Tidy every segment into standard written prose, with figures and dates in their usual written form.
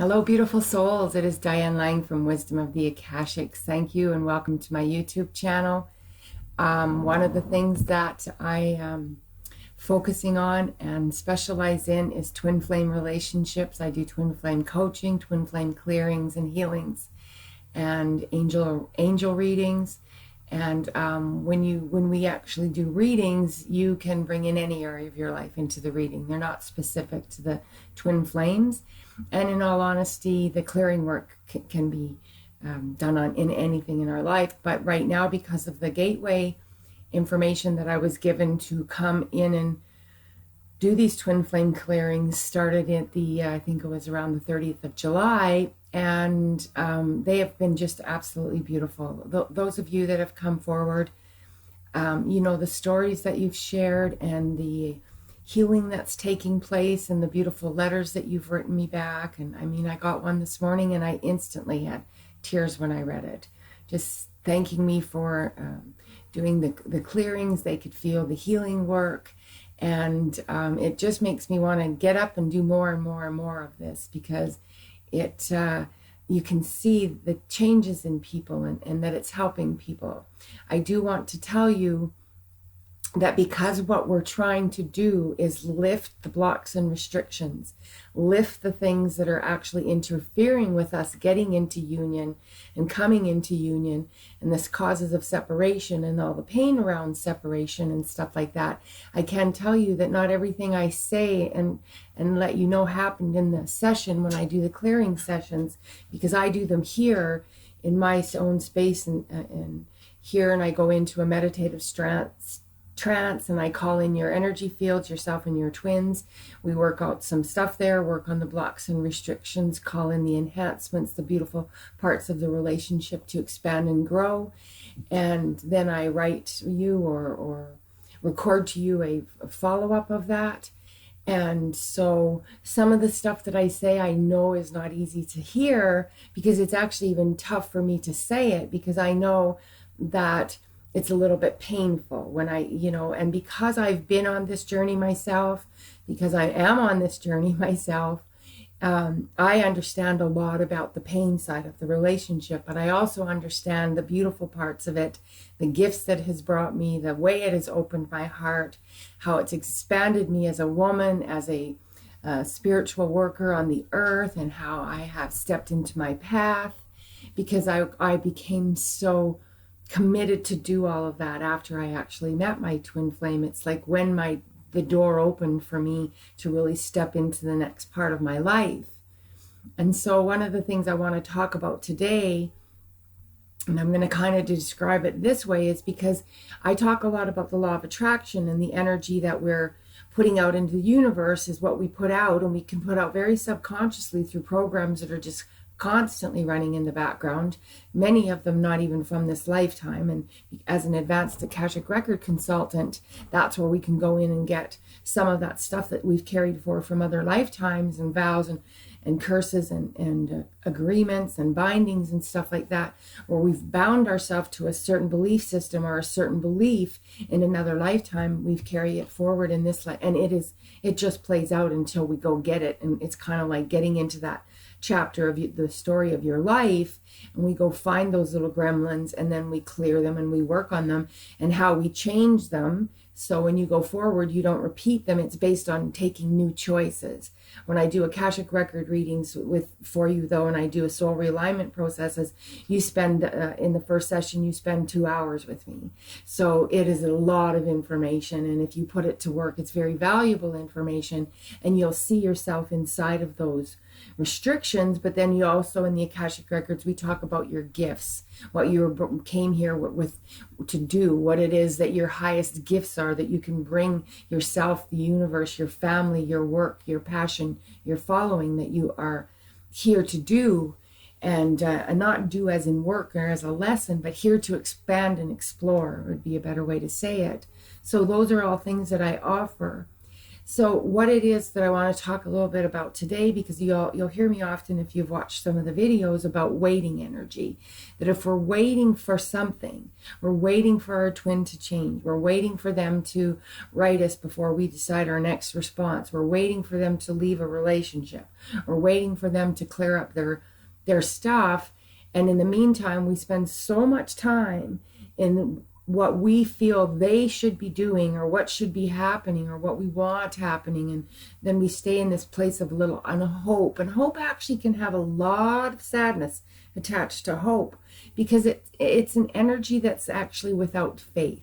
Hello, beautiful souls. It is Diane Lang from Wisdom of the Akashics. Thank you and welcome to my YouTube channel. One of the things that I am focusing on and specialize in is twin flame relationships. I do twin flame coaching, twin flame clearings and healings, and angel readings. And when we actually do readings, you can bring in any area of your life into the reading. They're not specific to the twin flames. And in all honesty, the clearing work can be done in anything in our life. But right now, because of the gateway information that I was given to come in and do these twin flame clearings, started at I think it was around the 30th of July. And they have been just absolutely beautiful. Those of you that have come forward, the stories that you've shared and the healing that's taking place and the beautiful letters that you've written me back. And I mean, I got one this morning and I instantly had tears when I read it, just thanking me for doing the clearings. They could feel the healing work. And it just makes me want to get up and do more and more and more of this, because you can see the changes in people and that it's helping people. I do want to tell you that because what we're trying to do is lift the blocks and restrictions, lift the things that are actually interfering with us getting into union and coming into union, and this causes of separation and all the pain around separation and stuff like that. I can tell you that not everything I say and let you know happened in the session when I do the clearing sessions, because I do them here in my own space and here, and I go into a meditative trance and I call in your energy fields, yourself and your twins. We work out some stuff there, work on the blocks and restrictions, call in the enhancements, the beautiful parts of the relationship to expand and grow. And then I write you or record to you a follow-up of that. And so some of the stuff that I say I know is not easy to hear, because it's actually even tough for me to say it, because I know that it's a little bit painful when and because I've been on this journey myself, because I am on this journey myself, I understand a lot about the pain side of the relationship, but I also understand the beautiful parts of it, the gifts that it has brought me, the way it has opened my heart, how it's expanded me as a woman, as a spiritual worker on the earth, and how I have stepped into my path, because I became so committed to do all of that after I actually met my twin flame. It's like when the door opened for me to really step into the next part of my life. And so one of the things I want to talk about today, and I'm going to kind of describe it this way, is because I talk a lot about the law of attraction, and the energy that we're putting out into the universe is what we put out, and we can put out very subconsciously through programs that are just constantly running in the background, many of them not even from this lifetime. And as an advanced Akashic record consultant, that's where we can go in and get some of that stuff that we've carried from other lifetimes, and vows and curses and agreements and bindings and stuff like that, where we've bound ourselves to a certain belief system or a certain belief in another lifetime. We've carried it forward in this life, and it just plays out until we go get it. And it's kind of like getting into that chapter of the story of your life, and we go find those little gremlins, and then we clear them and we work on them, and how we change them so when you go forward you don't repeat them. It's based on taking new choices. When I do Akashic record readings for you though, and I do a soul realignment processes, you spend in the first session you spend 2 hours with me. So it is a lot of information, and if you put it to work, it's very valuable information, and you'll see yourself inside of those restrictions. But then you also, in the Akashic records, we talk about your gifts, what you came here with to do, what it is that your highest gifts are, that you can bring yourself, the universe, your family, your work, your passion, your following, that you are here to do, and not do as in work or as a lesson, but here to expand and explore would be a better way to say it. So those are all things that I offer. So what it is that I want to talk a little bit about today, because you'll hear me often if you've watched some of the videos about waiting energy, that if we're waiting for something, we're waiting for our twin to change, we're waiting for them to write us before we decide our next response, we're waiting for them to leave a relationship, we're waiting for them to clear up their stuff, and in the meantime we spend so much time in what we feel they should be doing or what should be happening or what we want happening, and then we stay in this place of little unhope. And hope actually can have a lot of sadness attached to hope, because it's an energy that's actually without faith.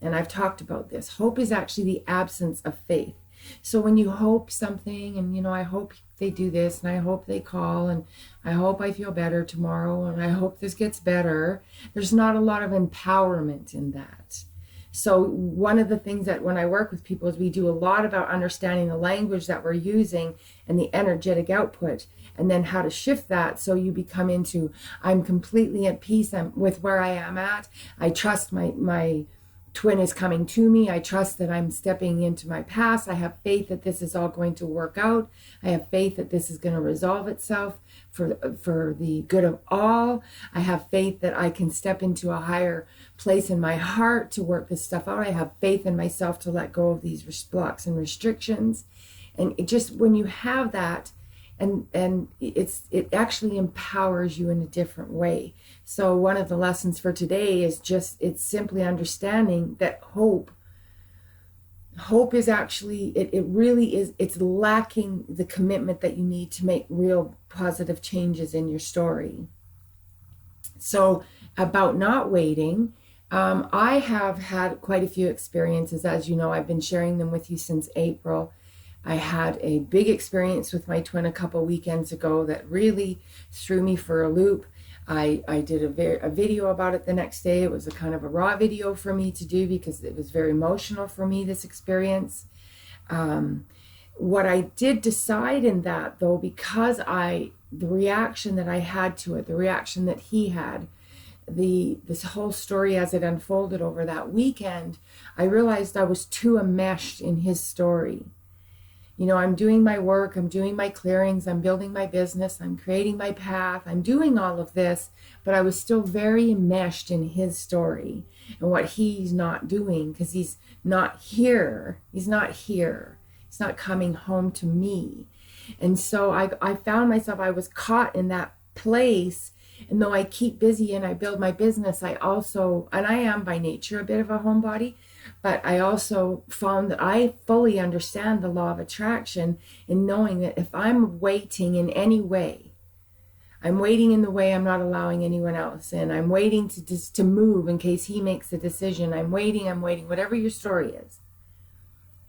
And I've talked about this. Hope is actually the absence of faith. So when you hope something, and I hope they do this, and I hope they call, and I hope I feel better tomorrow, and I hope this gets better, there's not a lot of empowerment in that. So one of the things that when I work with people is we do a lot about understanding the language that we're using and the energetic output, and then how to shift that so you become into, I'm completely at peace with where I am at. I trust my twin is coming to me. I trust that I'm stepping into my past. I have faith that this is all going to work out. I have faith that this is going to resolve itself for the good of all. I have faith that I can step into a higher place in my heart to work this stuff out. I have faith in myself to let go of these blocks and restrictions. And it just, when you have that, and it actually empowers you in a different way. So one of the lessons for today is it's simply understanding that hope is actually, it really is, it's lacking the commitment that you need to make real positive changes in your story. So about not waiting, I have had quite a few experiences. As you know, I've been sharing them with you since April. I had a big experience with my twin a couple weekends ago that really threw me for a loop. I did a video about it the next day. It was a kind of a raw video for me to do because it was very emotional for me, this experience. What I did decide in that, though, because the reaction that I had to it, the reaction that he had, this whole story as it unfolded over that weekend, I realized I was too enmeshed in his story. I'm doing my work, I'm doing my clearings, I'm building my business, I'm creating my path, I'm doing all of this, but I was still very enmeshed in his story and what he's not doing, because he's not here. He's not here. He's not coming home to me. And so I found myself, I was caught in that place. And though I keep busy and I build my business, I also, and I am by nature a bit of a homebody, but I also found that I fully understand the law of attraction in knowing that if I'm waiting in any way, I'm waiting in the way I'm not allowing anyone else in, I'm waiting to move in case he makes a decision, I'm waiting, whatever your story is,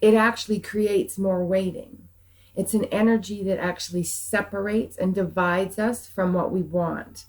it actually creates more waiting. It's an energy that actually separates and divides us from what we want.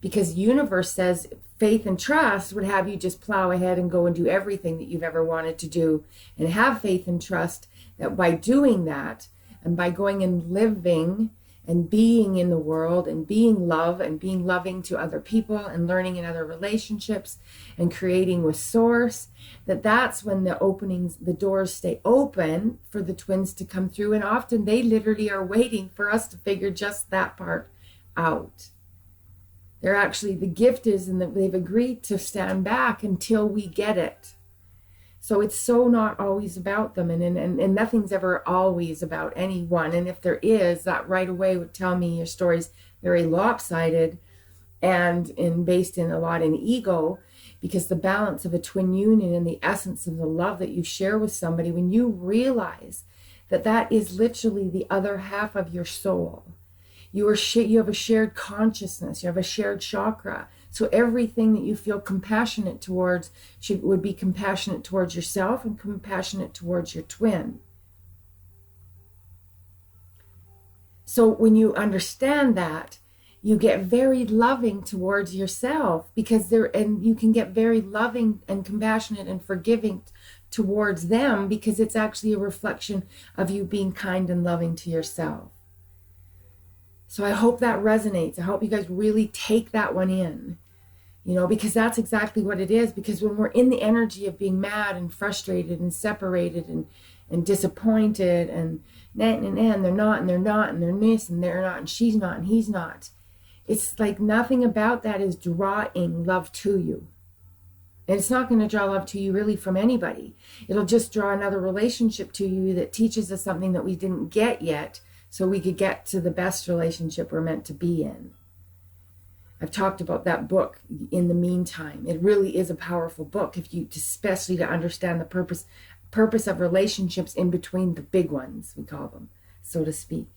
Because the universe says faith and trust would have you just plow ahead and go and do everything that you've ever wanted to do, and have faith and trust that by doing that and by going and living and being in the world and being love and being loving to other people and learning in other relationships and creating with source, that's when the doors stay open for the twins to come through. And often they literally are waiting for us to figure just that part out. They're actually, the gift is, and that they've agreed to stand back until we get it. So it's so not always about them, and nothing's ever always about anyone. And if there is, that right away would tell me your story's very lopsided and based in a lot in ego, because the balance of a twin union and the essence of the love that you share with somebody, when you realize that is literally the other half of your soul. You have a shared consciousness. You have a shared chakra. So everything that you feel compassionate towards would be compassionate towards yourself and compassionate towards your twin. So when you understand that, you get very loving towards yourself, and you can get very loving and compassionate and forgiving towards them, because it's actually a reflection of you being kind and loving to yourself. So I hope that resonates. I hope you guys really take that one in, because that's exactly what it is. Because when we're in the energy of being mad and frustrated and separated and disappointed and they're not and they're not and they're this and they're not and she's not and he's not. It's like nothing about that is drawing love to you. And it's not going to draw love to you really from anybody. It'll just draw another relationship to you that teaches us something that we didn't get yet, so we could get to the best relationship we're meant to be in. I've talked about that book in the meantime. It really is a powerful book, especially to understand the purpose of relationships in between the big ones, we call them, so to speak.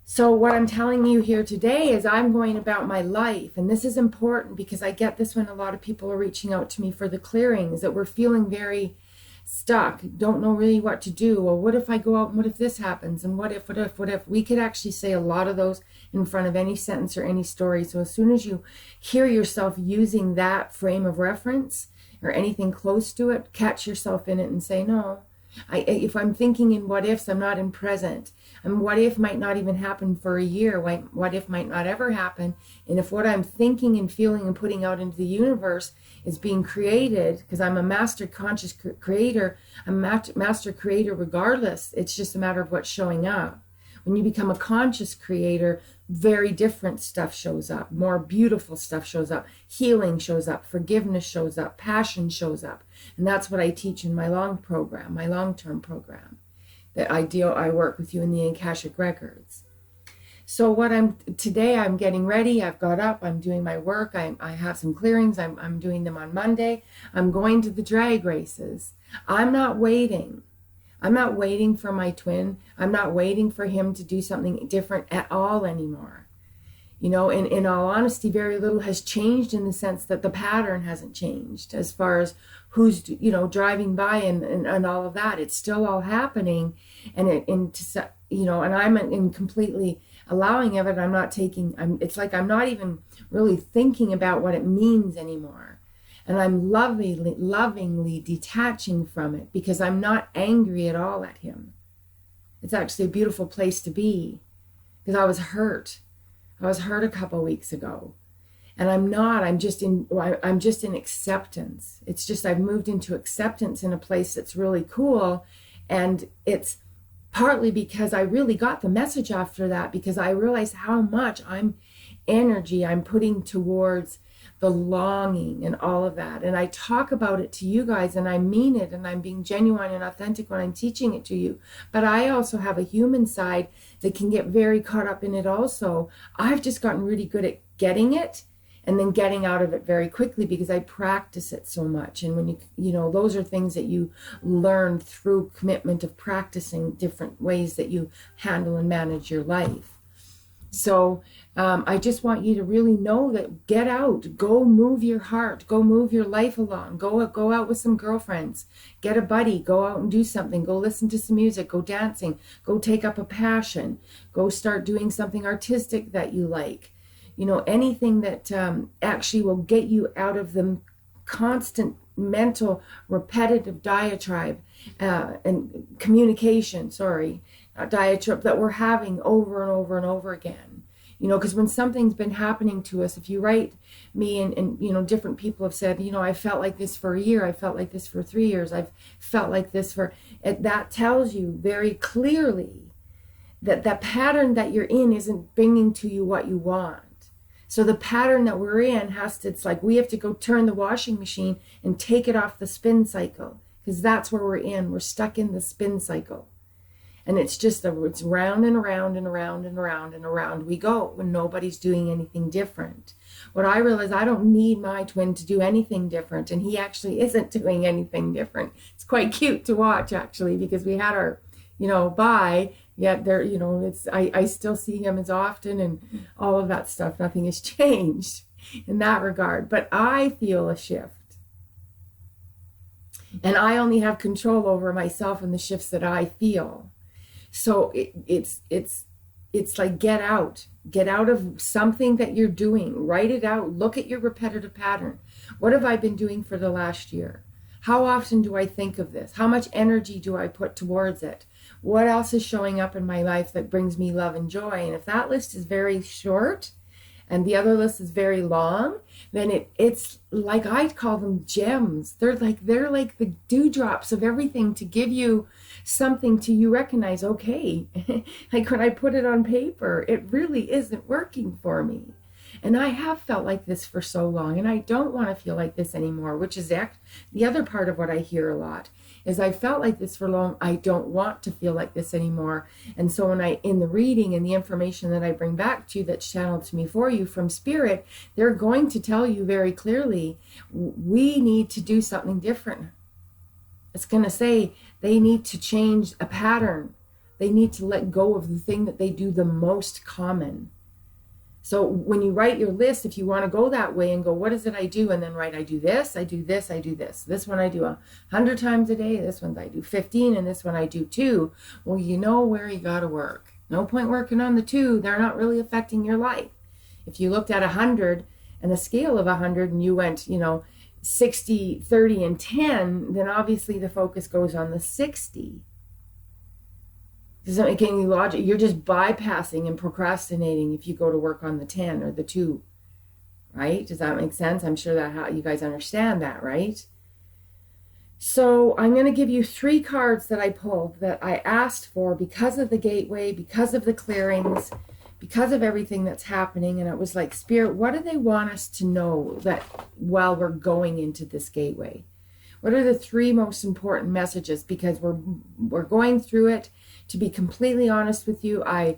So what I'm telling you here today is I'm going about my life, and this is important because I get this when a lot of people are reaching out to me for the clearings, that we're feeling very stuck, don't know really what to do. Well, what if I go out and what if this happens? And what if? We could actually say a lot of those in front of any sentence or any story. So as soon as you hear yourself using that frame of reference or anything close to it, catch yourself in it and say, no. If I'm thinking in what ifs, I'm not in present. And what if might not even happen for a year. What if might not ever happen. And if what I'm thinking and feeling and putting out into the universe is being created, because I'm a master conscious creator, I'm a master creator regardless. It's just a matter of what's showing up. When you become a conscious creator, very different stuff shows up. More beautiful stuff shows up. Healing shows up. Forgiveness shows up. Passion shows up. And that's what I teach in my long-term program. That I work with you in the Akashic records. So today I'm getting ready. I've got up. I'm doing my work. I have some clearings. I'm doing them on Monday. I'm going to the drag races. I'm not waiting. I'm not waiting for my twin. I'm not waiting for him to do something different at all anymore. You know, in all honesty, very little has changed in the sense that the pattern hasn't changed as far as who's, driving by and all of that. It's still all happening. And I'm in completely allowing of it. It's like I'm not even really thinking about what it means anymore. And I'm lovingly detaching from it because I'm not angry at all at him. It's actually a beautiful place to be because I was hurt. I was hurt a couple of weeks ago. And I'm just in acceptance. It's just I've moved into acceptance in a place that's really cool. And it's partly because I really got the message after that, because I realized how much energy I'm putting towards the longing and all of that. And I talk about it to you guys and I mean it and I'm being genuine and authentic when I'm teaching it to you. But I also have a human side that can get very caught up in it also. I've just gotten really good at getting it and then getting out of it very quickly because I practice it so much. And when those are things that you learn through commitment of practicing different ways that you handle and manage your life. So I just want you to really know that get out, go move your heart, go move your life along, go out with some girlfriends, get a buddy, go out and do something, go listen to some music, go dancing, go take up a passion, go start doing something artistic that you like. Anything that actually will get you out of the constant mental repetitive diatribe and communication, diatribe that we're having over and over and over again. Because when something's been happening to us, if you write me and different people have said, I felt like this for a year, I felt like this for 3 years, I've felt like this that tells you very clearly that the pattern that you're in isn't bringing to you what you want. So the pattern that we're in it's like we have to go turn the washing machine and take it off the spin cycle, because that's where we're in. We're stuck in the spin cycle. And it's just it's round and around and around and around and around we go when nobody's doing anything different. What I realize, I don't need my twin to do anything different, and he actually isn't doing anything different. It's quite cute to watch, actually, because we had our, bye, yet there, I still see him as often and all of that stuff. Nothing has changed in that regard, but I feel a shift. And I only have control over myself and the shifts that I feel. So it's like get out of something that you're doing, write it out, look at your repetitive pattern. What have I been doing for the last year? How often do I think of this? How much energy do I put towards it? What else is showing up in my life that brings me love and joy? And if that list is very short and the other list is very long, then it's like, I call them gems. They're like the dewdrops of everything to give you something to you recognize, okay, like when I put it on paper, it really isn't working for me. And I have felt like this for so long, and I don't want to feel like this anymore, which is the other part of what I hear a lot is I felt like this for long. I don't want to feel like this anymore. And so when in the reading and the information that I bring back to you that's channeled to me for you from Spirit, they're going to tell you very clearly, we need to do something different. It's going to say they need to change a pattern. They need to let go of the thing that they do the most common. So when you write your list, if you want to go that way and go, what is it I do? And then write, I do this, I do this, I do this. This one I do 100 times a day. This one I do 15, and this one I do 2. Well, you know where you got to work. No point working on the 2. They're not really affecting your life. If you looked at 100 and a scale of 100 and you went, 60, 30, and 10, then obviously the focus goes on the 60. Doesn't make any logic. You're just bypassing and procrastinating if you go to work on the 10 or the 2, right? Does that make sense? I'm sure that how you guys understand that, right? So I'm going to give you 3 cards that I pulled that I asked for because of the gateway, because of the clearings, because of everything that's happening. And it was like, Spirit, what do they want us to know that while we're going into this gateway? What are the 3 most important messages? Because we're going through it. To be completely honest with you, I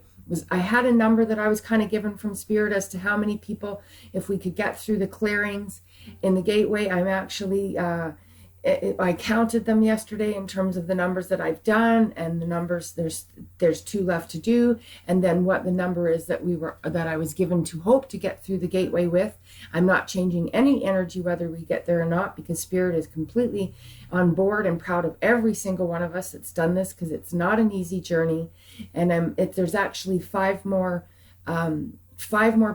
had a number that I was kind of given from Spirit as to how many people, if we could get through the clearings in the gateway. I'm actually, I counted them yesterday in terms of the numbers that I've done, and the numbers, there's 2 left to do, and then what the number is that I was given to hope to get through the gateway with. I'm not changing any energy whether we get there or not, because Spirit is completely on board and proud of every single one of us that's done this, because it's not an easy journey. And there's actually 5 more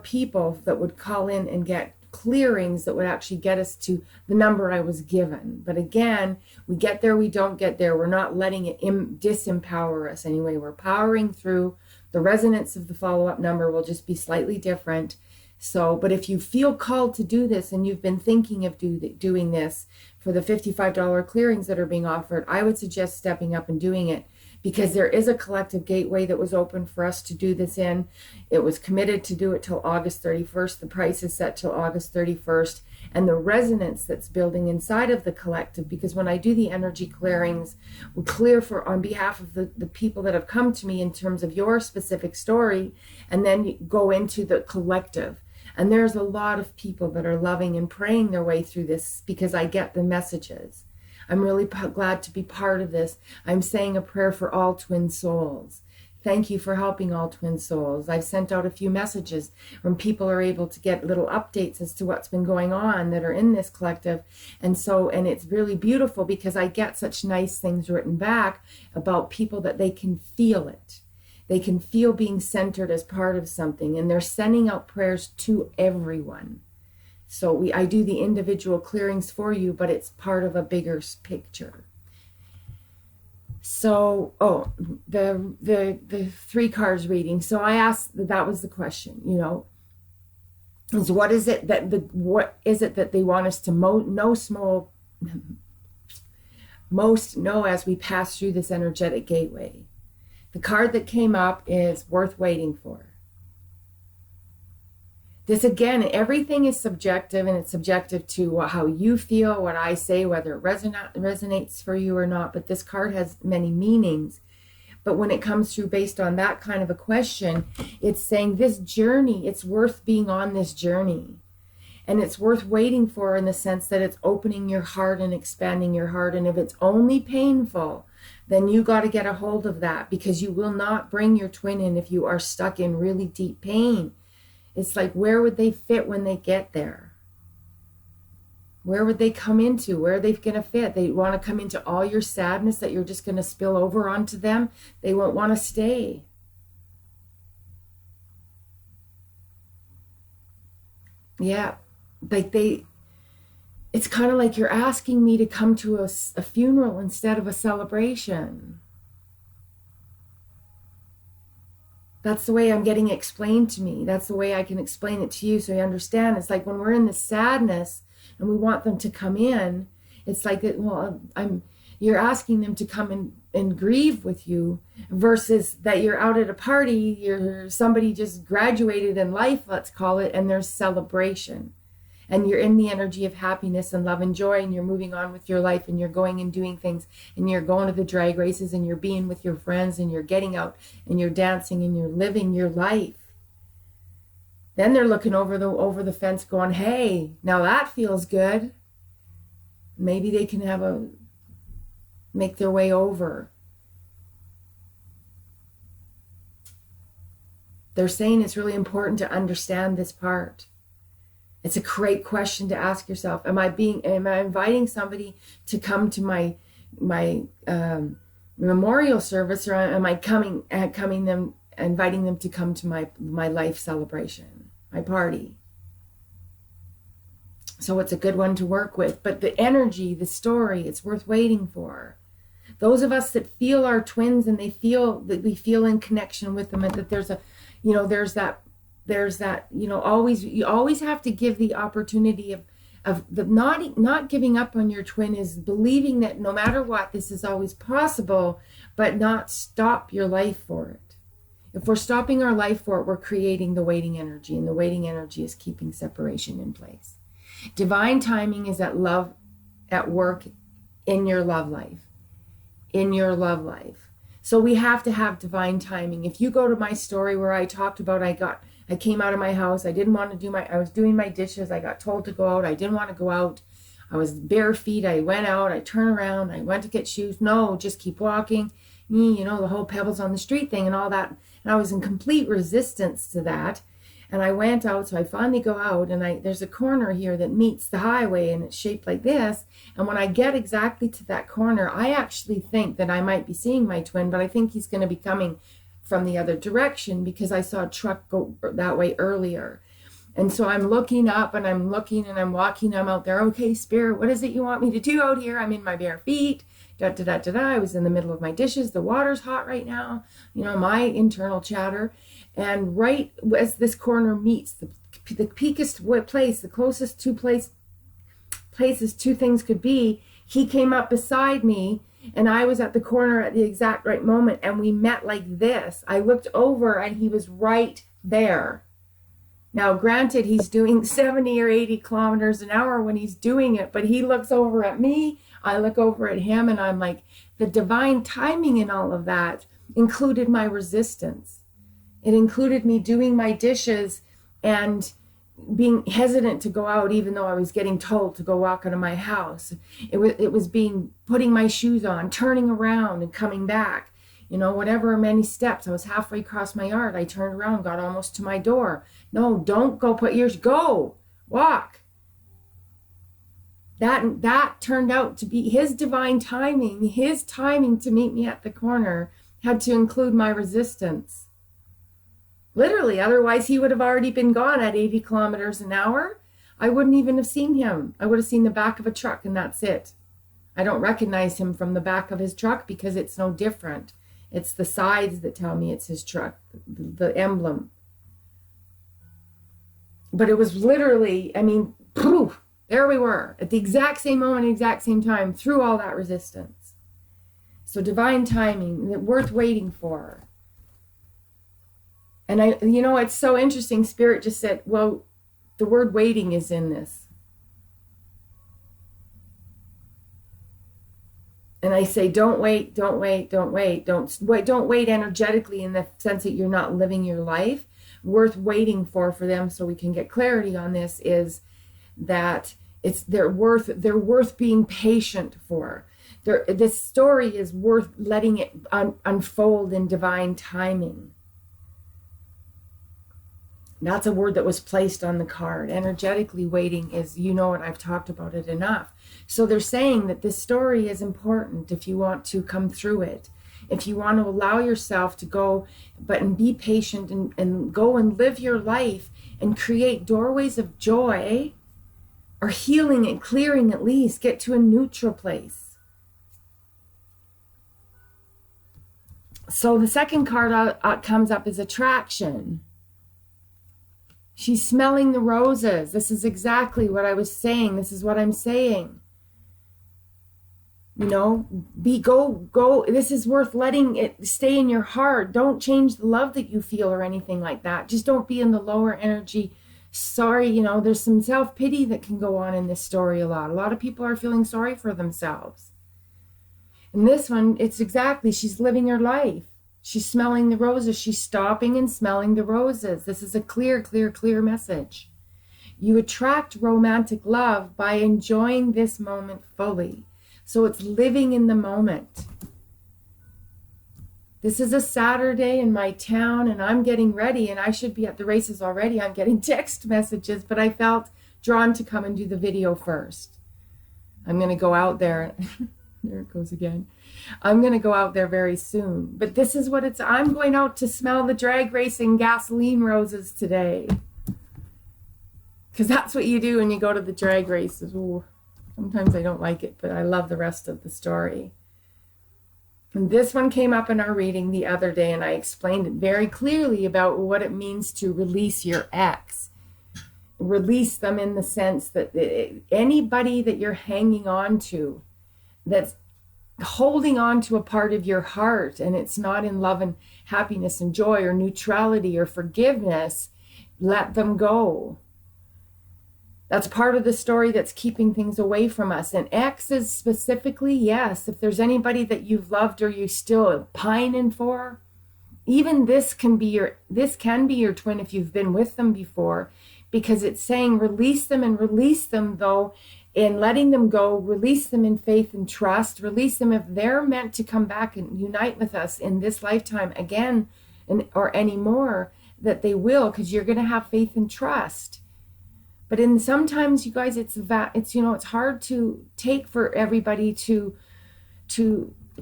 people that would call in and get clearings that would actually get us to the number I was given. But again, we get there, we don't get there. We're not letting it disempower us anyway. We're powering through. The resonance of the follow-up number will just be slightly different. So, but if you feel called to do this and you've been thinking of doing this for the $55 clearings that are being offered, I would suggest stepping up and doing it, because there is a collective gateway that was open for us to do this in. It was committed to do it till August 31st. The price is set till August 31st. And the resonance that's building inside of the collective, because when I do the energy clearings, we clear on behalf of the people that have come to me in terms of your specific story, and then you go into the collective. And there's a lot of people that are loving and praying their way through this, because I get the messages. I'm really glad to be part of this. I'm saying a prayer for all twin souls. Thank you for helping all twin souls. I've sent out a few messages when people are able to get little updates as to what's been going on that are in this collective. And it's really beautiful, because I get such nice things written back about people that they can feel it. They can feel being centered as part of something, and they're sending out prayers to everyone. So I do the individual clearings for you, but it's part of a bigger picture. So, the 3 cards reading. So I asked, that was the question, is what is it that they want us to most know as we pass through this energetic gateway? The card that came up is worth waiting for. This, again, everything is subjective, and it's subjective to how you feel, what I say, whether it resonates for you or not. But this card has many meanings. But when it comes through based on that kind of a question, it's saying this journey, it's worth being on this journey. And it's worth waiting for, in the sense that it's opening your heart and expanding your heart. And if it's only painful, then you got to get a hold of that, because you will not bring your twin in if you are stuck in really deep pain. It's like, where would they fit when they get there? Where would they come into? Where are they going to fit? They want to come into all your sadness that you're just going to spill over onto them. They won't want to stay. Yeah, it's kind of like you're asking me to come to a funeral instead of a celebration. That's the way I'm getting explained to me. That's the way I can explain it to you so you understand. It's like when we're in the sadness and we want them to come in, it's like, you're asking them to come and grieve with you, versus that you're out at a party, somebody just graduated in life, let's call it, and there's celebration. And you're in the energy of happiness and love and joy, and you're moving on with your life, and you're going and doing things, and you're going to the drag races, and you're being with your friends, and you're getting out, and you're dancing, and you're living your life. Then they're looking over the fence going, hey, now that feels good. Maybe they can make their way over. They're saying it's really important to understand this part. It's a great question to ask yourself. Am I inviting somebody to come to my memorial service, or am I inviting them to come to my life celebration, my party? So it's a good one to work with. But the energy, the story, it's worth waiting for. Those of us that feel our twins, and we feel in connection with them, and that there's that, you always have to give the opportunity of the not giving up on your twin, is believing that no matter what, this is always possible, but not stop your life for it. If we're stopping our life for it, we're creating the waiting energy, and the waiting energy is keeping separation in place. Divine timing is at work in your love life. So we have to have divine timing. If you go to my story where I talked about I came out of my house, I was doing my dishes, I got told to go out, I didn't want to go out, I was bare feet, I went out, I turned around, I went to get shoes, no, just keep walking, the whole pebbles on the street thing and all that, and I was in complete resistance to that. And I went out, so I finally go out, and there's a corner here that meets the highway, and it's shaped like this. And when I get exactly to that corner, I actually think that I might be seeing my twin, but I think he's going to be coming from the other direction, because I saw a truck go that way earlier. And so I'm looking up, and I'm looking, and I'm walking, I'm out there. Okay, Spirit, what is it you want me to do out here? I'm in my bare feet. I was in the middle of my dishes. The water's hot right now. My internal chatter. And right as this corner meets the peakest place, the closest two places two things could be, he came up beside me, and I was at the corner at the exact right moment, and we met like this. I looked over, and he was right there. Now, granted, he's doing 70 or 80 kilometers an hour when he's doing it, but he looks over at me, I look over at him, and I'm like, the divine timing in all of that included my resistance. It included me doing my dishes and being hesitant to go out, even though I was getting told to go walk out of my house. It was putting my shoes on, turning around and coming back. Whatever many steps. I was halfway across my yard. I turned around, got almost to my door. No, don't go put yours, go, walk. That turned out to be his divine timing. His timing to meet me at the corner had to include my resistance. Literally, otherwise he would have already been gone at 80 kilometers an hour. I wouldn't even have seen him. I would have seen the back of a truck, and that's it. I don't recognize him from the back of his truck because it's no different. It's the sides that tell me it's his truck, the emblem. But it was literally, poof, there we were at the exact same moment, exact same time, through all that resistance. So divine timing, worth waiting for. And it's so interesting. Spirit just said, well, the word waiting is in this. And I say, don't wait. Don't wait energetically in the sense that you're not living your life. Worth waiting for them, so we can get clarity on this, is that they're worth being patient for. This story is worth letting it unfold in divine timing. That's a word that was placed on the card. Energetically waiting is, and I've talked about it enough. So they're saying that this story is important if you want to come through it. If you want to allow yourself to go, and be patient and go and live your life and create doorways of joy, or healing and clearing, at least get to a neutral place. So the second card comes up is attraction. She's smelling the roses. This is exactly what I was saying. This is what I'm saying. You know, go. This is worth letting it stay in your heart. Don't change the love that you feel or anything like that. Just don't be in the lower energy. Sorry, you know, there's some self-pity that can go on in this story a lot. A lot of people are feeling sorry for themselves. In this one, it's exactly, she's living her life. She's smelling the roses. She's stopping and smelling the roses. This is a clear, clear, clear message. You attract romantic love by enjoying this moment fully. So it's living in the moment. This is a Saturday in my town and I'm getting ready and I should be at the races already. I'm getting text messages, but I felt drawn to come and do the video first. I'm going to go out there. There it goes again. I'm going to go out there very soon. But this is what it's, I'm going out to smell the drag racing gasoline roses today. Because that's what you do when you go to the drag races. Ooh. Sometimes I don't like it, but I love the rest of the story. And this one came up in our reading the other day, and I explained it very clearly about what it means to release your ex. Release them in the sense that anybody that you're hanging on to, that's holding on to a part of your heart, and it's not in love and happiness and joy or neutrality or forgiveness, let them go. That's part of the story that's keeping things away from us. And exes specifically, yes, if there's anybody that you've loved or you still pining for, even this can be your twin if you've been with them before, because it's saying release them, and release them though in letting them go, release them in faith and trust, release them if they're meant to come back and unite with us in this lifetime again or anymore, that they will, because you're going to have faith and trust. But sometimes, you guys, it's you know, it's hard to take for everybody to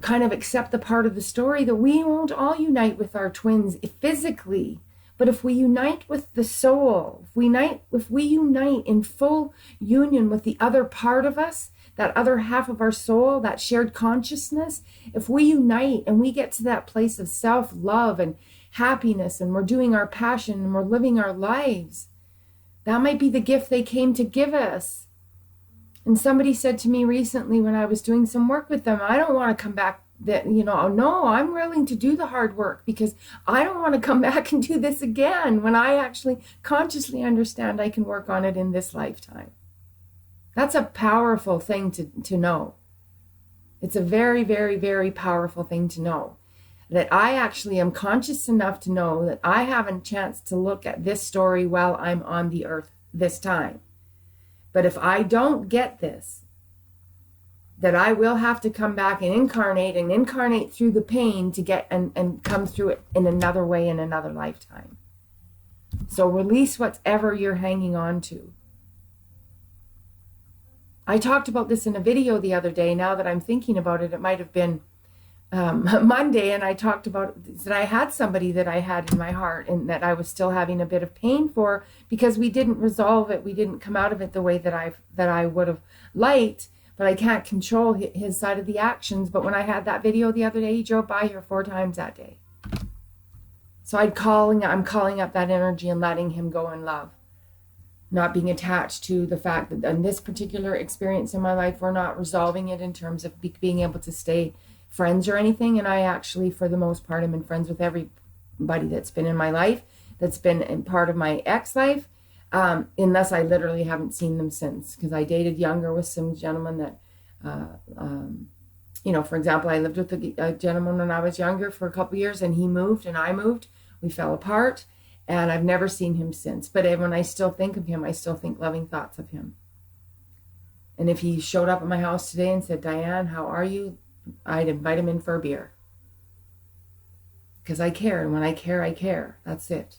kind of accept the part of the story that we won't all unite with our twins physically. But if we unite with the soul, if we unite in full union with the other part of us, that other half of our soul, that shared consciousness, if we unite and we get to that place of self-love and happiness, and we're doing our passion and we're living our lives, that might be the gift they came to give us. And somebody said to me recently when I was doing some work with them, I don't want to come back, that, you know, no, I'm willing to do the hard work because I don't want to come back and do this again when I actually consciously understand I can work on it in this lifetime. That's a powerful thing to know. It's a very, very, very powerful thing to know. That I actually am conscious enough to know that I have a chance to look at this story while I'm on the earth this time. But if I don't get this, that I will have to come back and incarnate through the pain to get and come through it in another way in another lifetime. So release whatever you're hanging on to. I talked about this in a video the other day. Now that I'm thinking about it, it might have been Monday, and I talked about that I had somebody that I had in my heart and that I was still having a bit of pain for, because we didn't resolve it. We didn't come out of it the way that I would have liked, but I can't control his side of the actions. But when I had that video the other day, he drove by here 4 times that day. So I'm calling up that energy and letting him go in love, not being attached to the fact that in this particular experience in my life, we're not resolving it in terms of being able to stay friends or anything. And I actually, for the most part, am in friends with everybody that's been in my life, that's been in part of my ex life, unless I literally haven't seen them since, because I dated younger with some gentlemen that, you know, for example, I lived with a gentleman when I was younger for a couple years, and he moved and I moved. We fell apart, and I've never seen him since. But when I still think of him, I still think loving thoughts of him. And if he showed up at my house today and said, Diane, how are you? I'd invite him in for a beer. Because I care, and when I care, I care. That's it.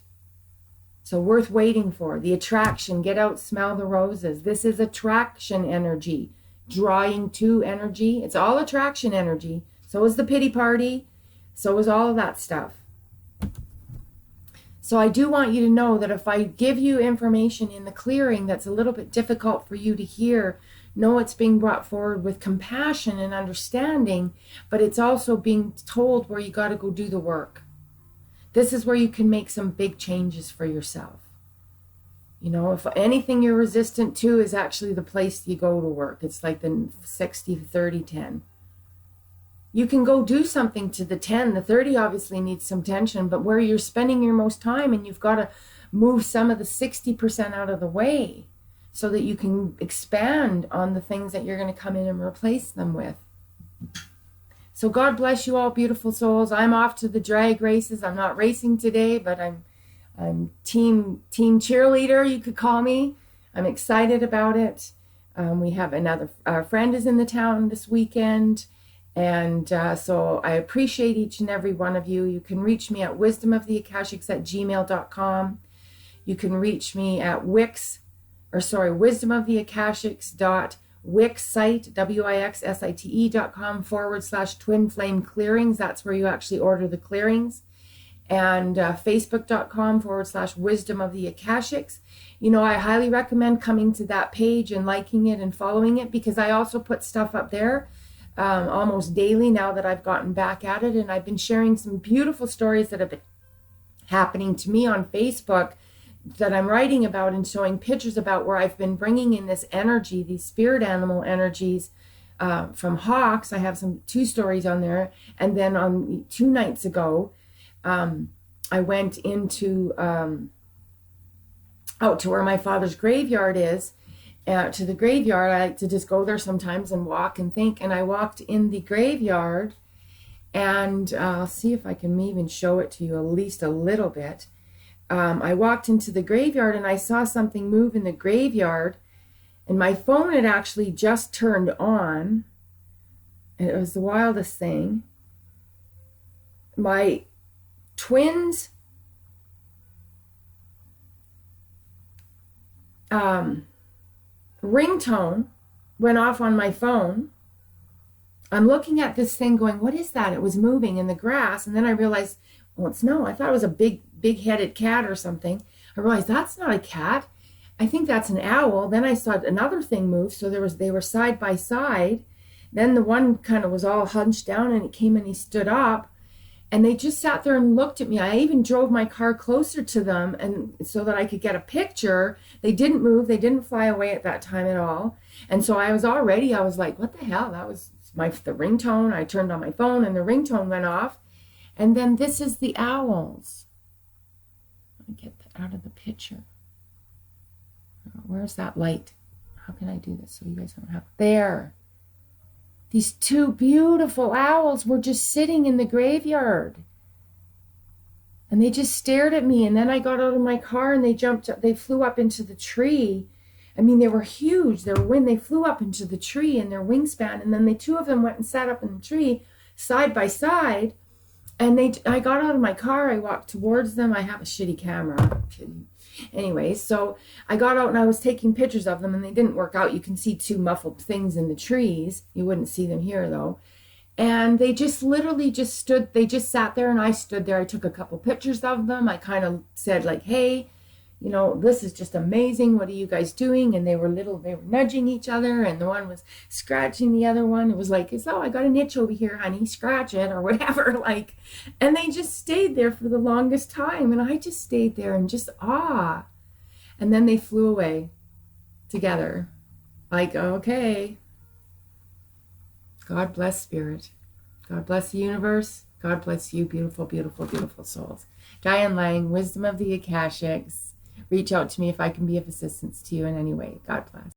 So worth waiting for. The attraction, get out, smell the roses. This is attraction energy. Drawing to energy. It's all attraction energy. So is the pity party. So is all of that stuff. So I do want you to know that if I give you information in the clearing that's a little bit difficult for you to hear, know it's being brought forward with compassion and understanding, but it's also being told where you got to go do the work. This is where you can make some big changes for yourself. You know, if anything you're resistant to is actually the place you go to work. It's like the 60, 30, 10. you can go do something to the 10. The 30 obviously needs some tension, but where you're spending your most time, and you've got to move some of the 60% out of the way so that you can expand on the things that you're going to come in and replace them with. So God bless you all, beautiful souls. I'm off to the drag races. I'm not racing today, but I'm team cheerleader, you could call me. I'm excited about it. We have our friend is in the town this weekend. And so I appreciate each and every one of you. You can reach me at wisdomoftheakashics@gmail.com. You can reach me at wisdomoftheakashics.wixsite, wixsite.com/twin flame clearings. That's where you actually order the clearings. And facebook.com/wisdom of the Akashics. You know, I highly recommend coming to that page and liking it and following it, because I also put stuff up there almost daily now that I've gotten back at it. And I've been sharing some beautiful stories that have been happening to me on Facebook that I'm writing about and showing pictures about, where I've been bringing in this energy, these spirit animal energies from hawks. I have 2 stories on there. And then on 2 nights ago, I went into out to where my father's graveyard is. To the graveyard. I like to just go there sometimes and walk and think. And I walked in the graveyard, and I'll see if I can even show it to you at least a little bit. I walked into the graveyard and I saw something move in the graveyard, and my phone had actually just turned on. And it was the wildest thing. My twins ringtone went off on my phone. I'm looking at this thing going, what is that? It was moving in the grass. And then I realized, well, it's no. I thought it was a big-headed cat or something. I realized that's not a cat. I think that's an owl. Then I saw another thing move. So they were side by side. Then the one kind of was all hunched down, and it came and he stood up. And they just sat there and looked at me. I even drove my car closer to them, and so that I could get a picture. They didn't move. They didn't fly away at that time at all. And so I was like, what the hell? That was the ringtone. I turned on my phone and the ringtone went off. And then this is the owls. Let me get that out of the picture. Where's that light? How can I do this so you guys don't have... There. These 2 beautiful owls were just sitting in the graveyard. And they just stared at me. And then I got out of my car and they flew up into the tree. I mean, they were huge. They flew up into the tree in their wingspan. And then the 2 of them went and sat up in the tree side by side. And I got out of my car. I walked towards them. I have a shitty camera. Anyway, so I got out and I was taking pictures of them, and they didn't work out. You can see 2 muffled things in the trees. You wouldn't see them here though. And they just literally just stood, they just sat there, and I stood there. I took a couple pictures of them. I kind of said like, hey, you know, this is just amazing. What are you guys doing? And they were nudging each other, and the one was scratching the other one. It was like, oh, I got an itch over here, honey, scratch it or whatever. Like, and they just stayed there for the longest time. And I just stayed there in just awe. And then they flew away together. Like, okay. God bless spirit. God bless the universe. God bless you, beautiful, beautiful, beautiful souls. Diane Lang, Wisdom of the Akashics. Reach out to me if I can be of assistance to you in any way. God bless.